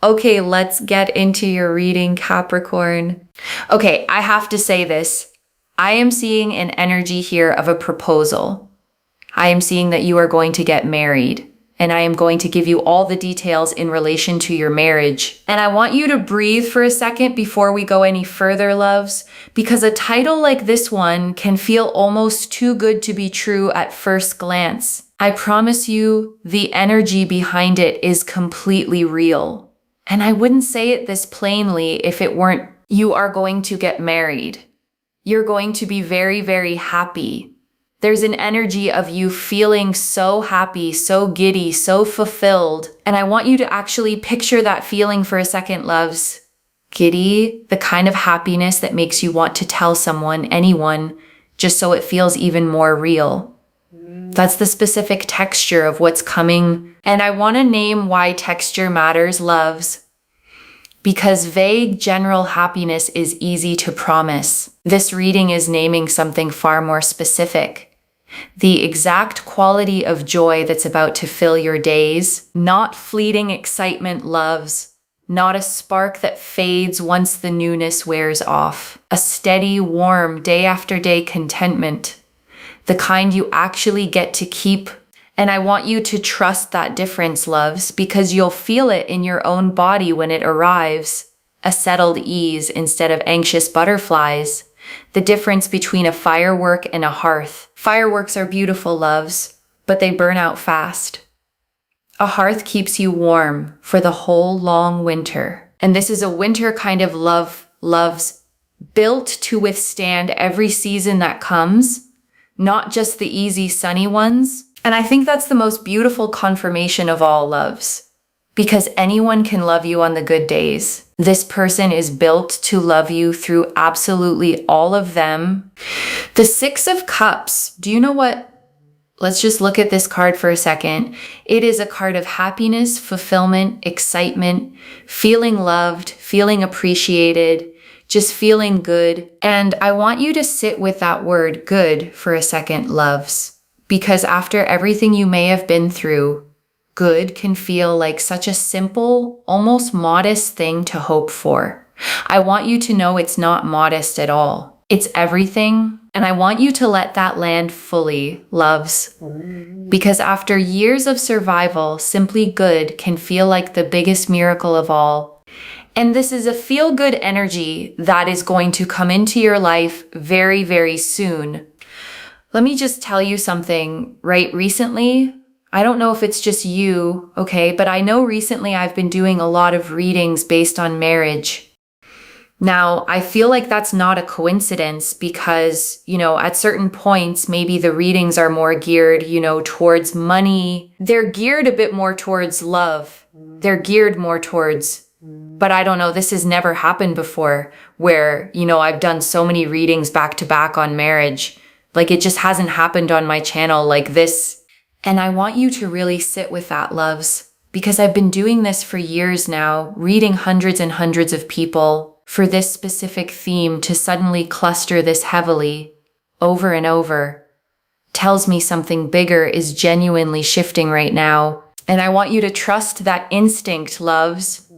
Okay, let's get into your reading, Capricorn. Okay, I have to say this. I am seeing an energy here of a proposal. I am seeing that you are going to get married, and I am going to give you all the details in relation to your marriage. And I want you to breathe for a second before we go any further, loves, because a title like this one can feel almost too good to be true at first glance. I promise you, the energy behind it is completely real. And I wouldn't say it this plainly if it weren't you are going to get married. You're going to be very, very happy. There's an energy of you feeling so happy, so giddy, so fulfilled. And I want you to actually picture that feeling for a second, loves. Giddy, the kind of happiness that makes you want to tell someone, anyone, just so it feels even more real. That's the specific texture of what's coming. And I want to name why texture matters, loves. Because vague general happiness is easy to promise. This reading is naming something far more specific. The exact quality of joy that's about to fill your days, not fleeting excitement, loves. Not a spark that fades once the newness wears off. A steady, warm, day after day contentment. The kind you actually get to keep. And I want you to trust that difference, loves, because you'll feel it in your own body when it arrives. A settled ease instead of anxious butterflies. The difference between a firework and a hearth. Fireworks are beautiful, loves, but they burn out fast. A hearth keeps you warm for the whole long winter. And this is a winter kind of love, loves, built to withstand every season that comes, not just the easy sunny ones. And I think that's the most beautiful confirmation of all, loves, because anyone can love you on the good days. This person is built to love you through absolutely all of them. The Six of Cups, do you know what? Let's just look at this card for a second. It is a card of happiness, fulfillment, excitement, feeling loved, feeling appreciated, just feeling good. And I want you to sit with that word good for a second, loves, because after everything you may have been through, good can feel like such a simple, almost modest thing to hope for. I want you to know it's not modest at all. It's everything. And I want you to let that land fully, loves. Because after years of survival, simply good can feel like the biggest miracle of all. And this is a feel-good energy that is going to come into your life very, very soon. Let me just tell you something, right? Recently, I don't know if it's just you, okay, but I know recently I've been doing a lot of readings based on marriage. Now, I feel like that's not a coincidence because, at certain points, maybe the readings are more geared, towards money. They're geared a bit more towards love. They're geared more towards, but I don't know, this has never happened before where, I've done so many readings back to back on marriage. Like it just hasn't happened on my channel like this. And I want you to really sit with that, loves, because I've been doing this for years now, reading hundreds and hundreds of people. For this specific theme to suddenly cluster this heavily, over and over, tells me something bigger is genuinely shifting right now. And I want you to trust that instinct, loves.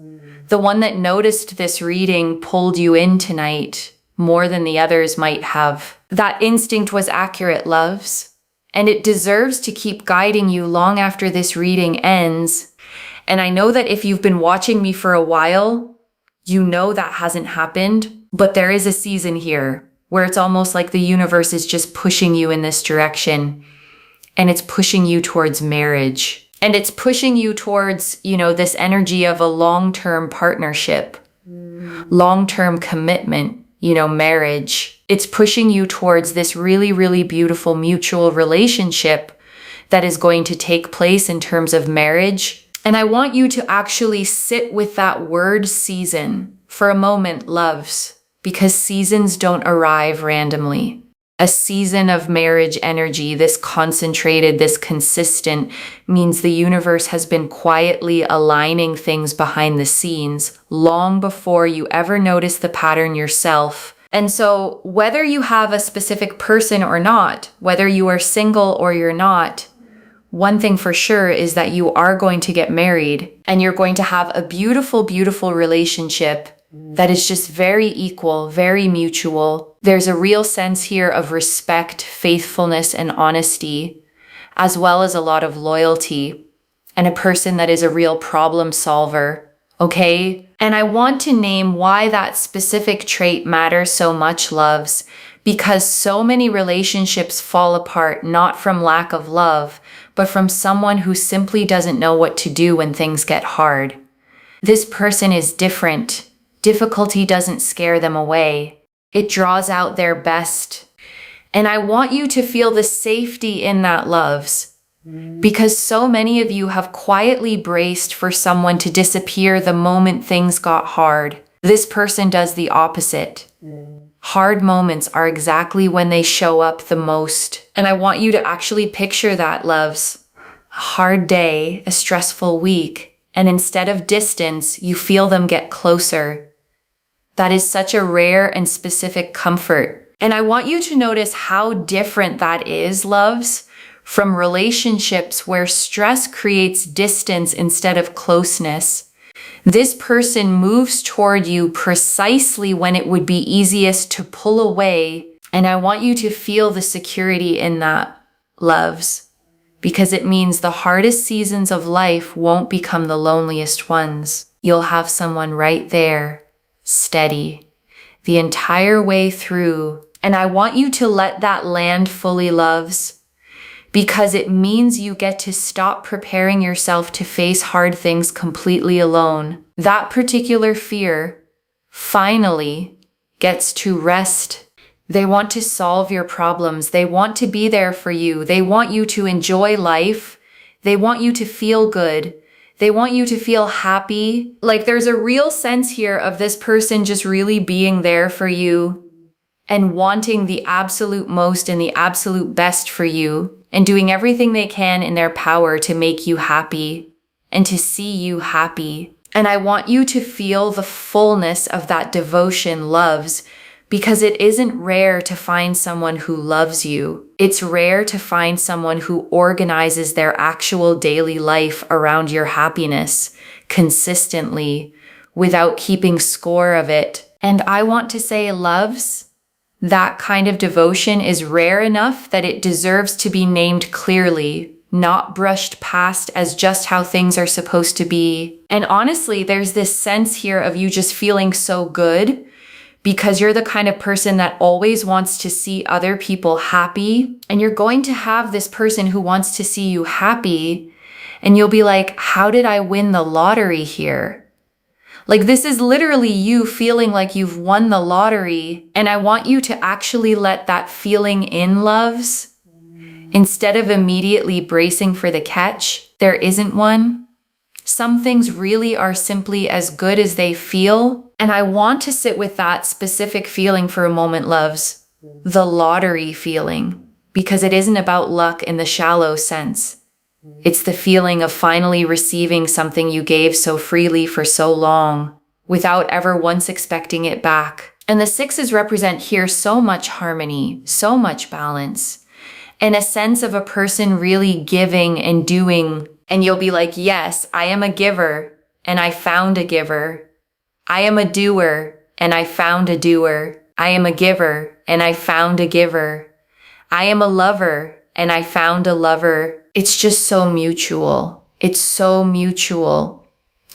The one that noticed this reading pulled you in tonight more than the others might have. That instinct was accurate, loves. And it deserves to keep guiding you long after this reading ends. And I know that if you've been watching me for a while, you know that hasn't happened, but there is a season here where it's almost like the universe is just pushing you in this direction, and it's pushing you towards marriage, and it's pushing you towards, this energy of a long-term partnership, long-term commitment, marriage. It's pushing you towards this really, really beautiful mutual relationship that is going to take place in terms of marriage. And I want you to actually sit with that word season for a moment, loves, because seasons don't arrive randomly. A season of marriage energy, this concentrated, this consistent, means the universe has been quietly aligning things behind the scenes long before you ever notice the pattern yourself. And so whether you have a specific person or not, whether you are single or you're not, one thing for sure is that you are going to get married and you're going to have a beautiful, beautiful relationship that is just very equal, very mutual. There's a real sense here of respect, faithfulness, and honesty, as well as a lot of loyalty, and a person that is a real problem solver, okay? And I want to name why that specific trait matters so much, loves, because so many relationships fall apart not from lack of love, but from someone who simply doesn't know what to do when things get hard. This person is different. Difficulty doesn't scare them away. It draws out their best. And I want you to feel the safety in that, loves, because so many of you have quietly braced for someone to disappear the moment things got hard. This person does the opposite. Hard moments are exactly when they show up the most. And I want you to actually picture that, loves. A hard day, a stressful week, and instead of distance, you feel them get closer. That is such a rare and specific comfort. And I want you to notice how different that is, loves, from relationships where stress creates distance instead of closeness. This person moves toward you precisely when it would be easiest to pull away. And I want you to feel the security in that, loves, because it means the hardest seasons of life won't become the loneliest ones. You'll have someone right there, steady, the entire way through. And I want you to let that land fully, loves, because it means you get to stop preparing yourself to face hard things completely alone. That particular fear finally gets to rest. They want to solve your problems. They want to be there for you. They want you to enjoy life. They want you to feel good. They want you to feel happy. Like, there's a real sense here of this person just really being there for you and wanting the absolute most and the absolute best for you, and doing everything they can in their power to make you happy and to see you happy. And I want you to feel the fullness of that devotion, loves, because it isn't rare to find someone who loves you. It's rare to find someone who organizes their actual daily life around your happiness consistently without keeping score of it. And I want to say, loves, that kind of devotion is rare enough that it deserves to be named clearly, not brushed past as just how things are supposed to be. And honestly, there's this sense here of you just feeling so good because you're the kind of person that always wants to see other people happy. And you're going to have this person who wants to see you happy. And you'll be like, how did I win the lottery here? Like, this is literally you feeling like you've won the lottery. And I want you to actually let that feeling in, loves. Instead of immediately bracing for the catch, there isn't one. Some things really are simply as good as they feel. And I want to sit with that specific feeling for a moment, loves. The lottery feeling. Because it isn't about luck in the shallow sense. It's the feeling of finally receiving something you gave so freely for so long, without ever once expecting it back. And the sixes represent here so much harmony, so much balance, and a sense of a person really giving and doing. And you'll be like, yes, I am a giver, and I found a giver. I am a doer, and I found a doer. I am a giver, and I found a giver. I am a lover, and I found a lover. It's just so mutual. It's so mutual.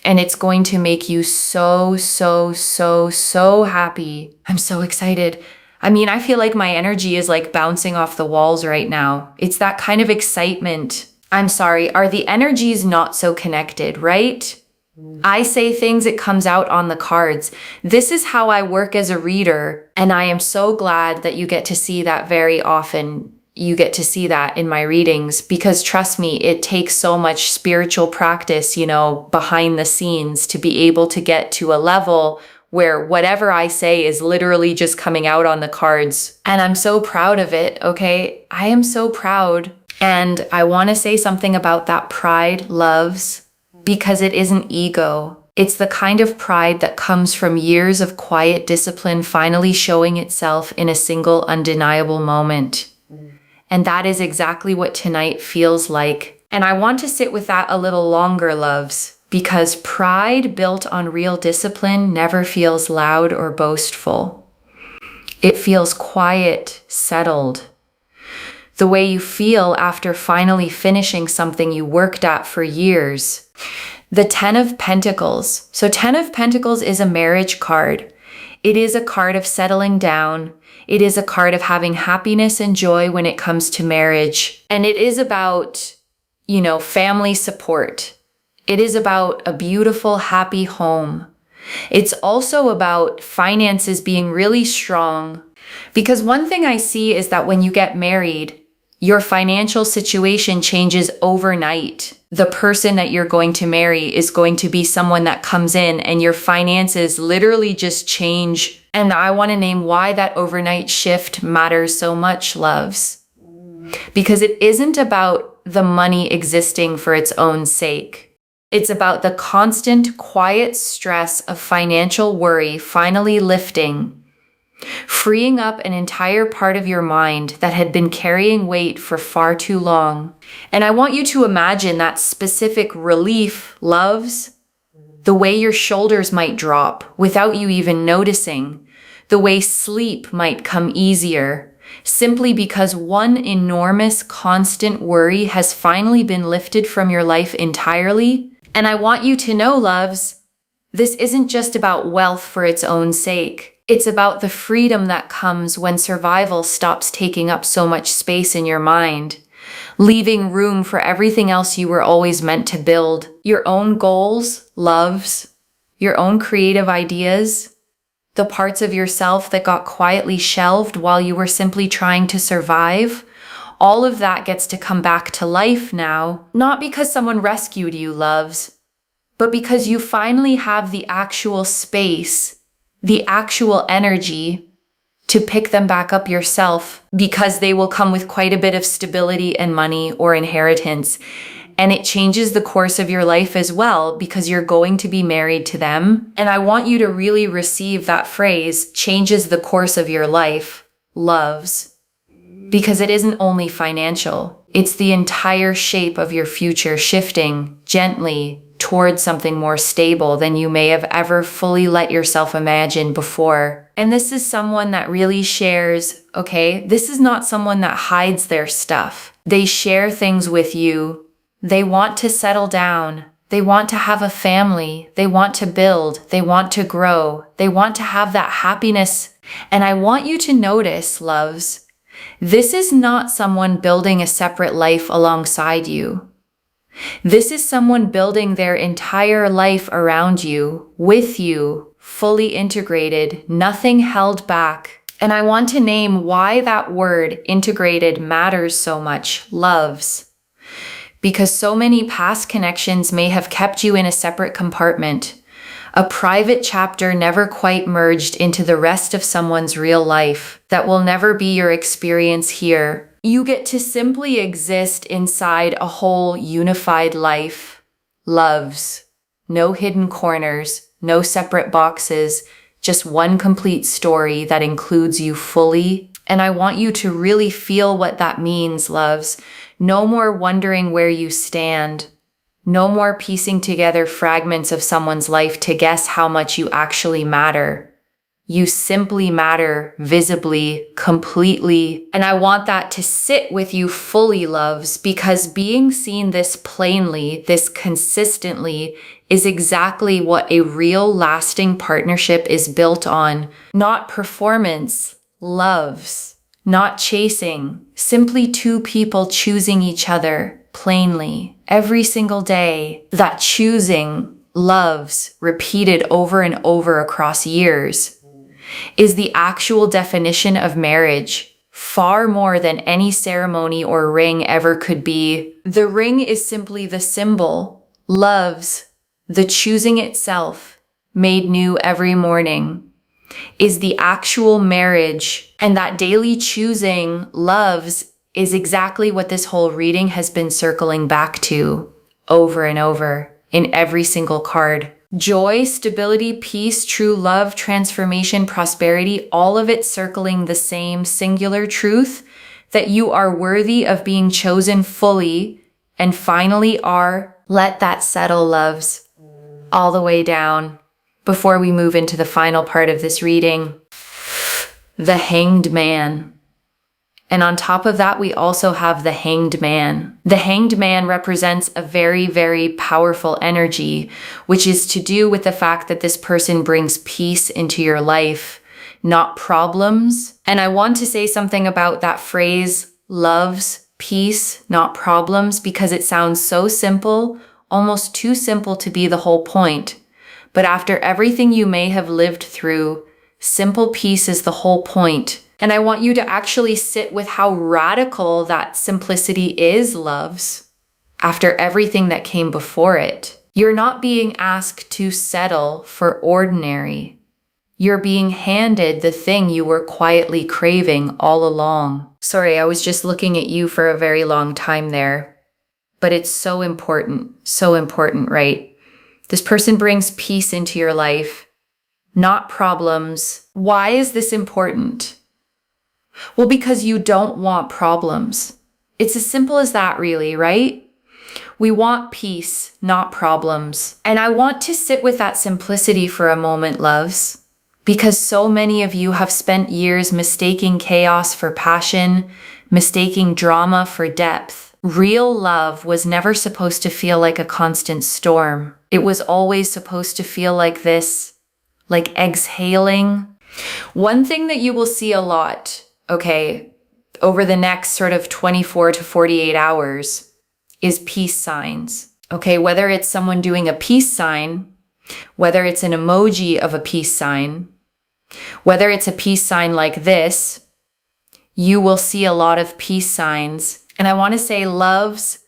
And it's going to make you so, so, so, so happy. I'm so excited. I mean, I feel like my energy is like bouncing off the walls right now. It's that kind of excitement. I'm sorry, are the energies not so connected, right? I say things, it comes out on the cards. This is how I work as a reader. And I am so glad that you get to see that very often. You get to see that in my readings, because trust me, it takes so much spiritual practice, behind the scenes to be able to get to a level where whatever I say is literally just coming out on the cards. And I'm so proud of it, okay? I am so proud. And I want to say something about that pride, loves, because it isn't ego. It's the kind of pride that comes from years of quiet discipline finally showing itself in a single undeniable moment. And that is exactly what tonight feels like. And I want to sit with that a little longer, loves, because pride built on real discipline never feels loud or boastful. It feels quiet, settled. The way you feel after finally finishing something you worked at for years. The 10 of Pentacles. So 10 of Pentacles is a marriage card. It is a card of settling down. It is a card of having happiness and joy when it comes to marriage. And it is about, family support. It is about a beautiful, happy home. It's also about finances being really strong. Because one thing I see is that when you get married, your financial situation changes overnight. The person that you're going to marry is going to be someone that comes in and your finances literally just change. And I want to name why that overnight shift matters so much, loves. Because it isn't about the money existing for its own sake. It's about the constant, quiet stress of financial worry finally lifting, freeing up an entire part of your mind that had been carrying weight for far too long. And I want you to imagine that specific relief, loves, the way your shoulders might drop without you even noticing, the way sleep might come easier, simply because one enormous constant worry has finally been lifted from your life entirely. And I want you to know, loves, this isn't just about wealth for its own sake. It's about the freedom that comes when survival stops taking up so much space in your mind, leaving room for everything else you were always meant to build. Your own goals, loves, your own creative ideas, the parts of yourself that got quietly shelved while you were simply trying to survive. All of that gets to come back to life now, not because someone rescued you, loves, but because you finally have the actual space, the actual energy to pick them back up yourself, because they will come with quite a bit of stability and money or inheritance. And it changes the course of your life as well, because you're going to be married to them. And I want you to really receive that phrase, changes the course of your life, loves, because it isn't only financial. It's the entire shape of your future shifting gently towards something more stable than you may have ever fully let yourself imagine before. And this is someone that really shares, okay? This is not someone that hides their stuff. They share things with you. They want to settle down. They want to have a family. They want to build. They want to grow. They want to have that happiness. And I want you to notice, loves, this is not someone building a separate life alongside you. This is someone building their entire life around you, with you, fully integrated, nothing held back. And I want to name why that word integrated matters so much, loves. Because so many past connections may have kept you in a separate compartment, a private chapter never quite merged into the rest of someone's real life that will never be your experience here. You get to simply exist inside a whole unified life, loves. No hidden corners, no separate boxes, just one complete story that includes you fully. And I want you to really feel what that means, loves. No more wondering where you stand. No more piecing together fragments of someone's life to guess how much you actually matter. You simply matter visibly, completely. And I want that to sit with you fully, loves, because being seen this plainly, this consistently, is exactly what a real lasting partnership is built on. Not performance, loves. Not chasing, simply two people choosing each other plainly every single day. That choosing, loves, repeated over and over across years, is the actual definition of marriage, far more than any ceremony or ring ever could be. The ring is simply the symbol, loves, the choosing itself, made new every morning, is the actual marriage. And that daily choosing, loves, is exactly what this whole reading has been circling back to over and over in every single card. Joy, stability, peace, true love, transformation, prosperity, all of it circling the same singular truth that you are worthy of being chosen fully and finally are. Let that settle, loves, all the way down before we move into the final part of this reading. The Hanged Man. And on top of that, we also have the Hanged Man. The Hanged Man represents a very, very powerful energy, which is to do with the fact that this person brings peace into your life, not problems. And I want to say something about that phrase, loves, peace, not problems, because it sounds so simple, almost too simple to be the whole point. But after everything you may have lived through, simple peace is the whole point. And I want you to actually sit with how radical that simplicity is, loves, after everything that came before it. You're not being asked to settle for ordinary. You're being handed the thing you were quietly craving all along. Sorry, I was just looking at you for a very long time there. But it's so important, right? This person brings peace into your life, not problems. Why is this important? Well, because you don't want problems. It's as simple as that, really, right? We want peace, not problems. And I want to sit with that simplicity for a moment, loves, because so many of you have spent years mistaking chaos for passion, mistaking drama for depth. Real love was never supposed to feel like a constant storm. It was always supposed to feel like this, like exhaling. One thing that you will see a lot, okay, over the next sort of 24 to 48 hours is peace signs. Okay, whether it's someone doing a peace sign, whether it's an emoji of a peace sign, whether it's a peace sign like this, you will see a lot of peace signs. And I want to say, loves,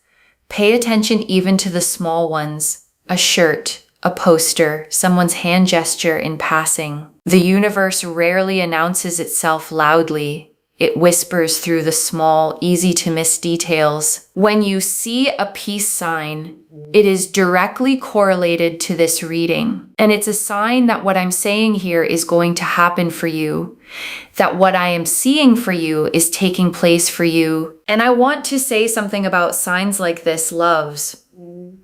pay attention even to the small ones. A shirt, a poster, someone's hand gesture in passing. The universe rarely announces itself loudly. It whispers through the small, easy-to-miss details. When you see a peace sign, it is directly correlated to this reading. And it's a sign that what I'm saying here is going to happen for you, that what I am seeing for you is taking place for you. And I want to say something about signs like this, loves,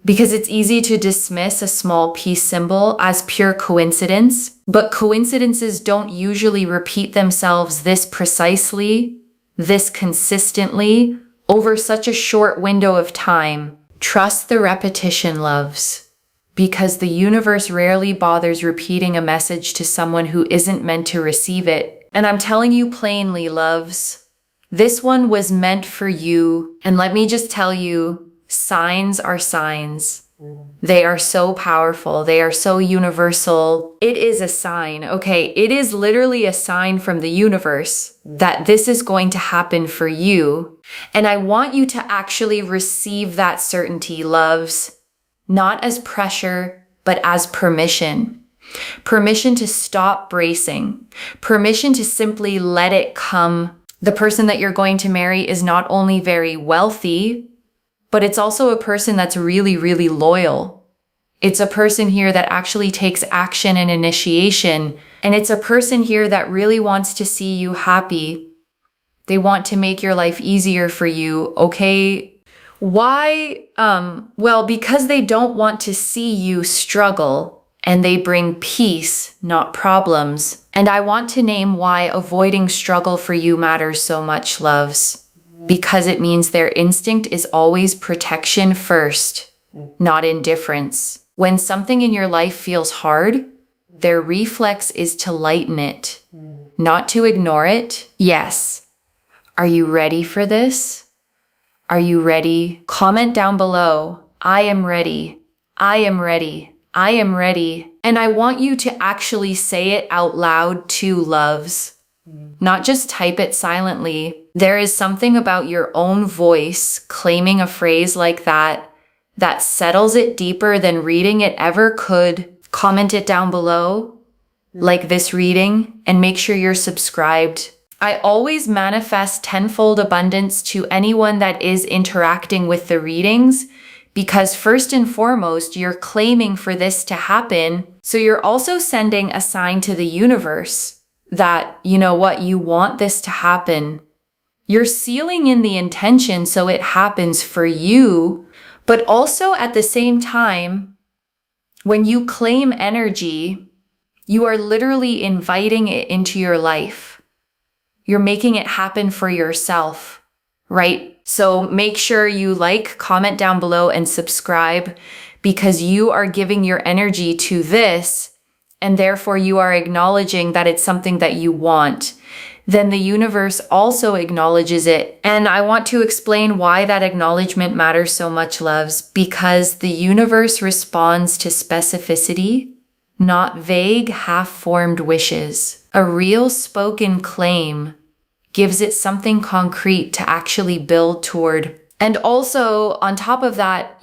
because it's easy to dismiss a small peace symbol as pure coincidence, but coincidences don't usually repeat themselves this precisely, this consistently, over such a short window of time. Trust the repetition, loves, because the universe rarely bothers repeating a message to someone who isn't meant to receive it. And I'm telling you plainly, loves, this one was meant for you. And let me just tell you, signs are signs. They are so powerful. They are so universal. It is a sign, okay? It is literally a sign from the universe that this is going to happen for you. And I want you to actually receive that certainty, loves, not as pressure, but as permission. Permission to stop bracing. Permission to simply let it come. The person that you're going to marry is not only very wealthy, but it's also a person that's really, really loyal. It's a person here that actually takes action and initiation. And it's a person here that really wants to see you happy. They want to make your life easier for you, okay? Why? Well, because they don't want to see you struggle, and they bring peace, not problems. And I want to name why avoiding struggle for you matters so much, loves. Because it means their instinct is always protection first, not indifference. When something in your life feels hard, their reflex is to lighten it, not to ignore it. Yes. Are you ready for this? Are you ready? Comment down below. I am ready. I am ready. I am ready. And I want you to actually say it out loud too, loves. Not just type it silently. There is something about your own voice claiming a phrase like that that settles it deeper than reading it ever could. Comment it down below, like this reading, and make sure you're subscribed. I always manifest tenfold abundance to anyone that is interacting with the readings, because first and foremost, you're claiming for this to happen. So you're also sending a sign to the universe that, you know what, you want this to happen. You're sealing in the intention so it happens for you, But also at the same time, when you claim energy, you are literally inviting it into your life. You're making it happen for yourself, right? So make sure you like, comment down below, and subscribe, because you are giving your energy to this, and therefore you are acknowledging that it's something that you want. Then the universe also acknowledges it. And I want to explain why that acknowledgement matters so much, loves, because the universe responds to specificity, not vague, half-formed wishes. A real spoken claim gives it something concrete to actually build toward. And also, on top of that,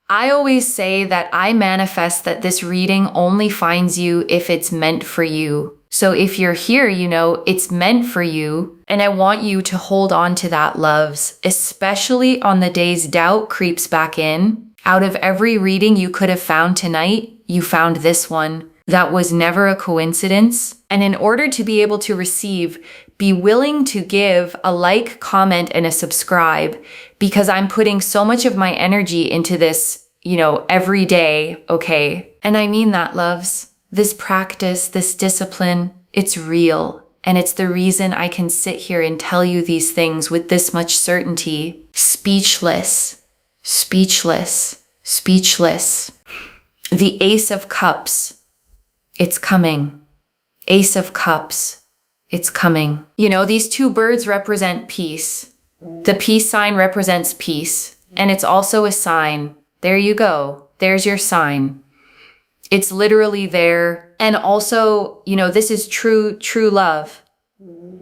I always say that I manifest that this reading only finds you if it's meant for you. So if you're here, it's meant for you. And I want you to hold on to that, loves, especially on the days doubt creeps back in. Out of every reading you could have found tonight, you found this one. That was never a coincidence. And in order to be able to receive, be willing to give a like, comment, and a subscribe, because I'm putting so much of my energy into this, every day, okay? And I mean that, loves. This practice, this discipline, it's real. And it's the reason I can sit here and tell you these things with this much certainty. Speechless, speechless, speechless. The Ace of Cups, it's coming. Ace of Cups, it's coming. These two birds represent peace. The peace sign represents peace. And it's also a sign. There you go. There's your sign. It's literally there. And also, this is true love.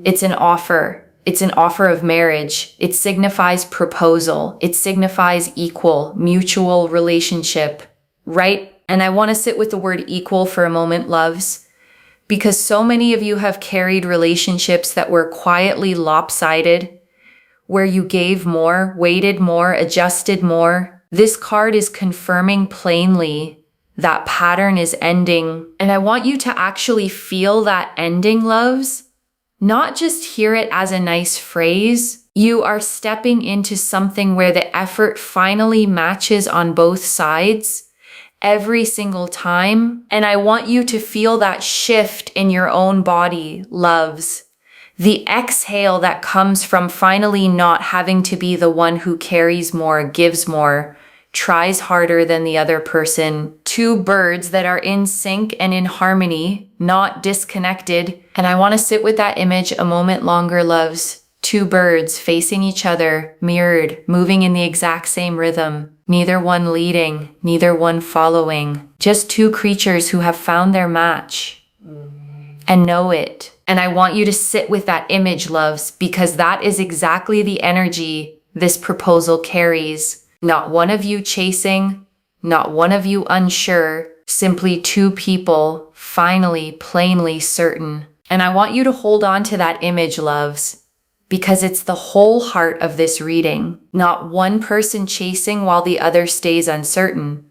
It's an offer. It's an offer of marriage. It signifies proposal. It signifies equal, mutual relationship, right? And I want to sit with the word equal for a moment, loves, because so many of you have carried relationships that were quietly lopsided, where you gave more, waited more, adjusted more. This card is confirming plainly that pattern is ending. And I want you to actually feel that ending, loves, not just hear it as a nice phrase. You are stepping into something where the effort finally matches on both sides every single time. And I want you to feel that shift in your own body, loves. The exhale that comes from finally not having to be the one who carries more, gives more, tries harder than the other person. Two birds that are in sync and in harmony, not disconnected. And I want to sit with that image a moment longer, loves. Two birds facing each other, mirrored, moving in the exact same rhythm. Neither one leading, neither one following. Just two creatures who have found their match and know it. And I want you to sit with that image, loves, because that is exactly the energy this proposal carries. Not one of you chasing, not one of you unsure, simply two people finally, plainly certain. And I want you to hold on to that image, loves, because it's the whole heart of this reading. Not one person chasing while the other stays uncertain,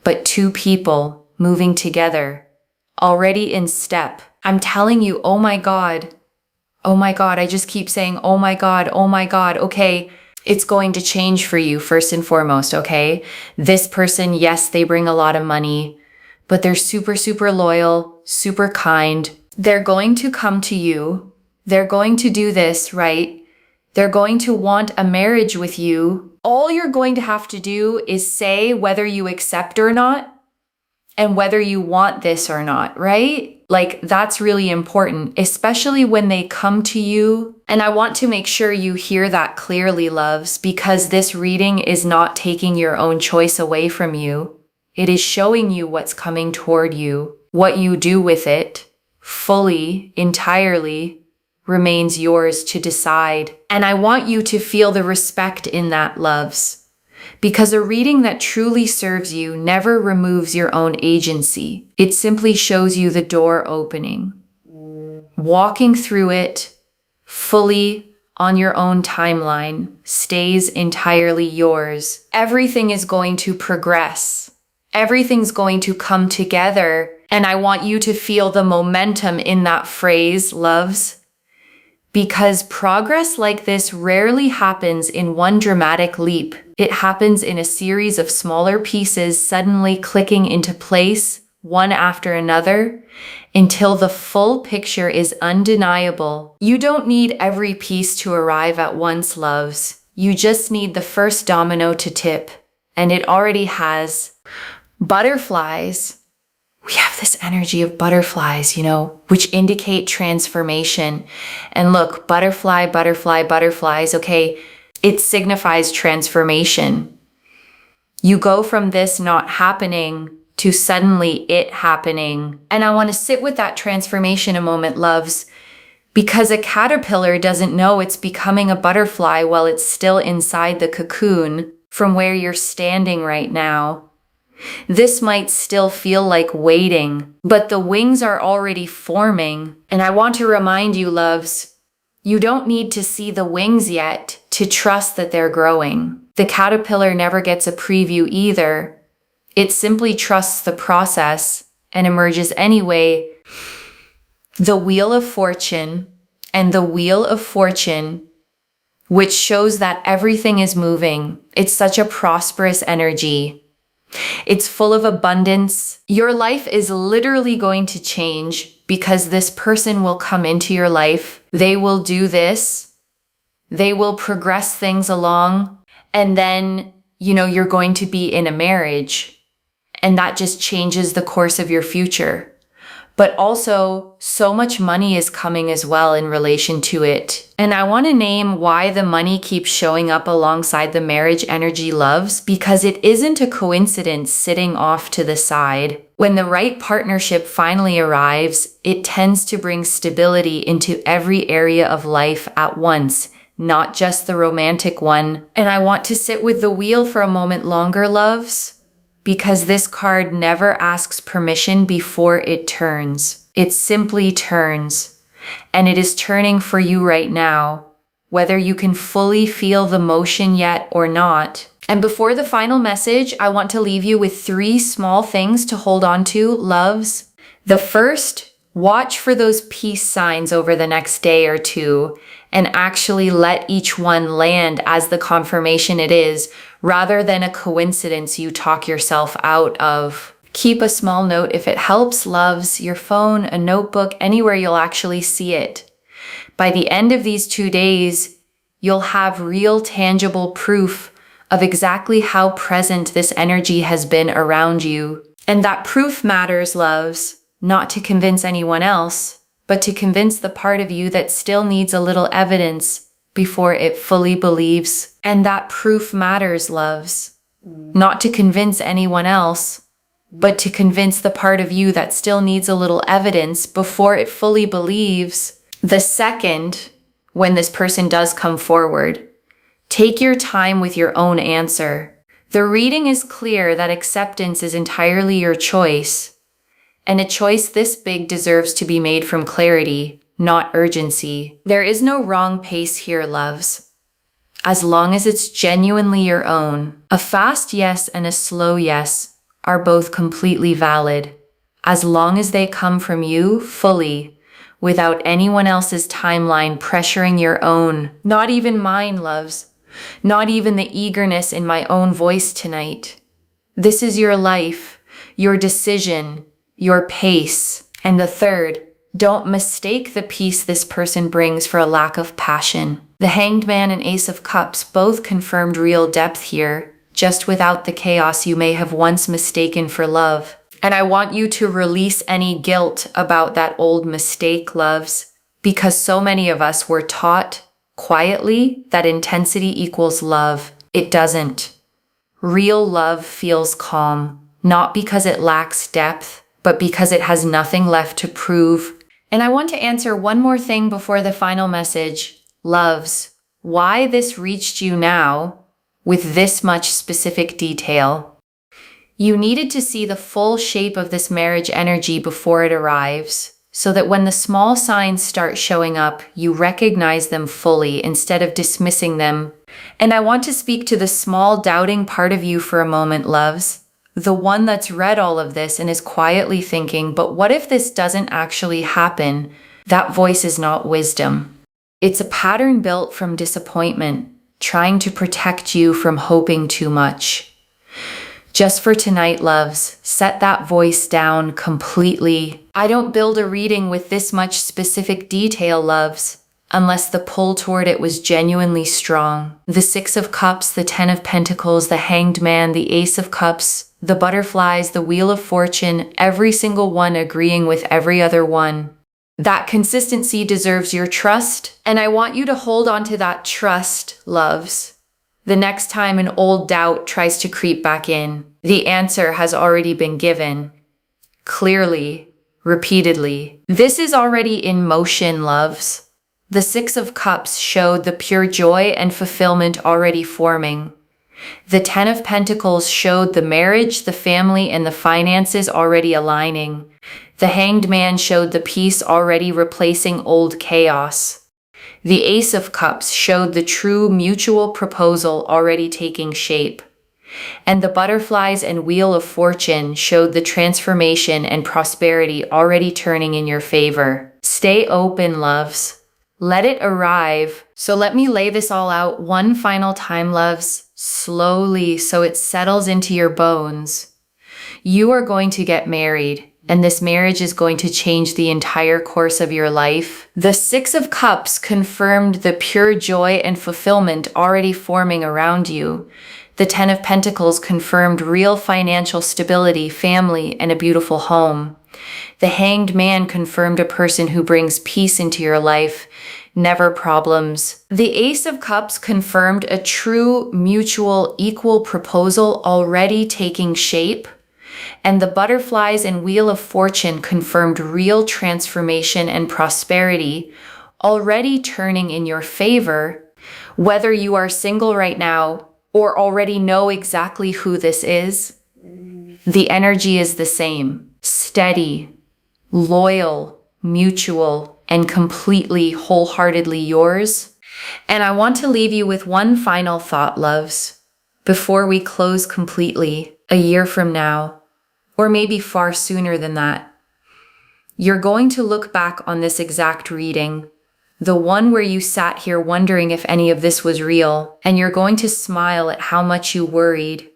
but two people moving together, already in step. I'm telling you, oh my God, I just keep saying, oh my God, okay. It's going to change for you first and foremost, okay? This person, yes, they bring a lot of money, but they're super, super loyal, super kind. They're going to come to you. They're going to do this, right? They're going to want a marriage with you. All you're going to have to do is say whether you accept or not and whether you want this or not, right? Like, that's really important, especially when they come to you. And I want to make sure you hear that clearly, loves, because this reading is not taking your own choice away from you. It is showing you what's coming toward you. What you do with it, fully, entirely, remains yours to decide. And I want you to feel the respect in that, loves. Because a reading that truly serves you never removes your own agency. It simply shows you the door opening. Walking through it fully on your own timeline stays entirely yours. Everything is going to progress. Everything's going to come together. And I want you to feel the momentum in that phrase, loves, Because progress like this rarely happens in one dramatic leap. It happens in a series of smaller pieces suddenly clicking into place, one after another, until the full picture is undeniable. You don't need every piece to arrive at once, loves. You just need the first domino to tip, and it already has. Butterflies. We have this energy of butterflies, which indicate transformation. And look, butterflies, okay, it signifies transformation. You go from this not happening to suddenly it happening. And I want to sit with that transformation a moment, loves, because a caterpillar doesn't know it's becoming a butterfly while it's still inside the cocoon from where you're standing right now. This might still feel like waiting, but the wings are already forming. And I want to remind you, loves, you don't need to see the wings yet to trust that they're growing. The caterpillar never gets a preview either. It simply trusts the process and emerges anyway. The Wheel of Fortune, and the Wheel of Fortune, which shows that everything is moving. It's such a prosperous energy. It's full of abundance. Your life is literally going to change because this person will come into your life. They will do this. They will progress things along. And then, you're going to be in a marriage. And that just changes the course of your future. But also, so much money is coming as well in relation to it. And I want to name why the money keeps showing up alongside the marriage energy, loves, because it isn't a coincidence sitting off to the side. When the right partnership finally arrives, it tends to bring stability into every area of life at once, not just the romantic one. And I want to sit with the wheel for a moment longer, loves, because this card never asks permission before it turns. It simply turns. And it is turning for you right now, whether you can fully feel the motion yet or not. And before the final message, I want to leave you with 3 small things to hold on to, loves. The first, watch for those peace signs over the next day or two, and actually let each one land as the confirmation it is, rather than a coincidence you talk yourself out of. Keep a small note if it helps, loves, your phone, a notebook, anywhere you'll actually see it. By the end of these 2 days, you'll have real tangible proof of exactly how present this energy has been around you. And that proof matters, loves, not to convince anyone else, but to convince the part of you that still needs a little evidence before it fully believes. And that proof matters, loves, not to convince anyone else, but to convince the part of you that still needs a little evidence before it fully believes. The second, when this person does come forward, take your time with your own answer. The reading is clear that acceptance is entirely your choice. And a choice this big deserves to be made from clarity, not urgency. There is no wrong pace here, loves, as long as it's genuinely your own. A fast yes and a slow yes are both completely valid, as long as they come from you fully, without anyone else's timeline pressuring your own. Not even mine, loves. Not even the eagerness in my own voice tonight. This is your life, your decision, your pace. And the third, don't mistake the peace this person brings for a lack of passion. The Hanged Man and Ace of Cups both confirmed real depth here, just without the chaos you may have once mistaken for love. And I want you to release any guilt about that old mistake, loves, because so many of us were taught quietly that intensity equals love. It doesn't. Real love feels calm, not because it lacks depth, but because it has nothing left to prove. And I want to answer one more thing before the final message. Loves, why this reached you now with this much specific detail. You needed to see the full shape of this marriage energy before it arrives, so that when the small signs start showing up, you recognize them fully instead of dismissing them. And I want to speak to the small doubting part of you for a moment, loves. The one that's read all of this and is quietly thinking, but what if this doesn't actually happen? That voice is not wisdom. It's a pattern built from disappointment, trying to protect you from hoping too much. Just for tonight, loves, set that voice down completely. I don't build a reading with this much specific detail, loves, unless the pull toward it was genuinely strong. The Six of Cups, the Ten of Pentacles, the Hanged Man, the Ace of Cups, the butterflies, the Wheel of Fortune, every single one agreeing with every other one. That consistency deserves your trust, and I want you to hold on to that trust, loves. The next time an old doubt tries to creep back in, the answer has already been given. Clearly, repeatedly. This is already in motion, loves. The Six of Cups showed the pure joy and fulfillment already forming. The Ten of Pentacles showed the marriage, the family, and the finances already aligning. The Hanged Man showed the peace already replacing old chaos. The Ace of Cups showed the true mutual proposal already taking shape. And the Butterflies and Wheel of Fortune showed the transformation and prosperity already turning in your favor. Stay open, loves. Let it arrive. So let me lay this all out one final time, loves, slowly so it settles into your bones. You are going to get married. And this marriage is going to change the entire course of your life. The Six of Cups confirmed the pure joy and fulfillment already forming around you. The Ten of Pentacles confirmed real financial stability, family, and a beautiful home. The Hanged Man confirmed a person who brings peace into your life, never problems. The Ace of Cups confirmed a true, mutual, equal proposal already taking shape. And the Butterflies and Wheel of Fortune confirmed real transformation and prosperity already turning in your favor. Whether you are single right now or already know exactly who this is, the energy is the same. Steady, loyal, mutual, and completely wholeheartedly yours. And I want to leave you with one final thought, loves, before we close completely a year from now. Or maybe far sooner than that. You're going to look back on this exact reading, the one where you sat here wondering if any of this was real, and you're going to smile at how much you worried,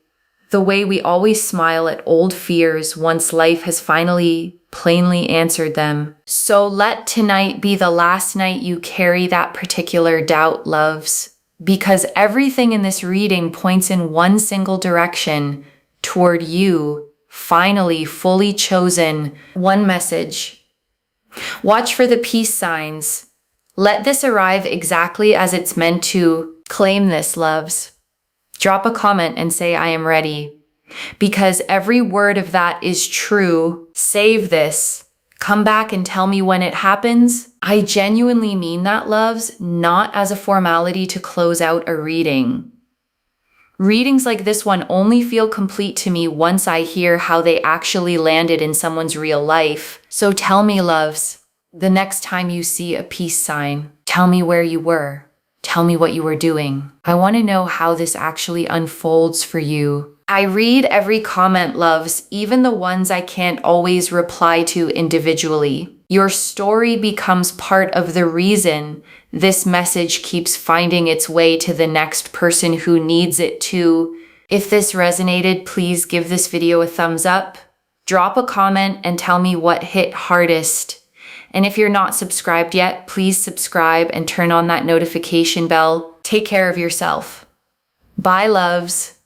the way we always smile at old fears once life has finally plainly answered them. So let tonight be the last night you carry that particular doubt, loves, because everything in this reading points in one single direction, toward you, finally fully chosen. One message. Watch for the peace signs. Let this arrive exactly as it's meant to. Claim this, loves. Drop a comment and say, I am ready. Because every word of that is true. Save this. Come back and tell me when it happens. I genuinely mean that, loves, not as a formality to close out a reading. Readings like this one only feel complete to me once I hear how they actually landed in someone's real life. So tell me, loves, the next time you see a peace sign, tell me where you were. Tell me what you were doing. I want to know how this actually unfolds for you. I read every comment, loves, even the ones I can't always reply to individually. Your story becomes part of the reason this message keeps finding its way to the next person who needs it too. If this resonated, please give this video a thumbs up, drop a comment, and tell me what hit hardest. And if you're not subscribed yet, please subscribe and turn on that notification bell. Take care of yourself. Bye, loves.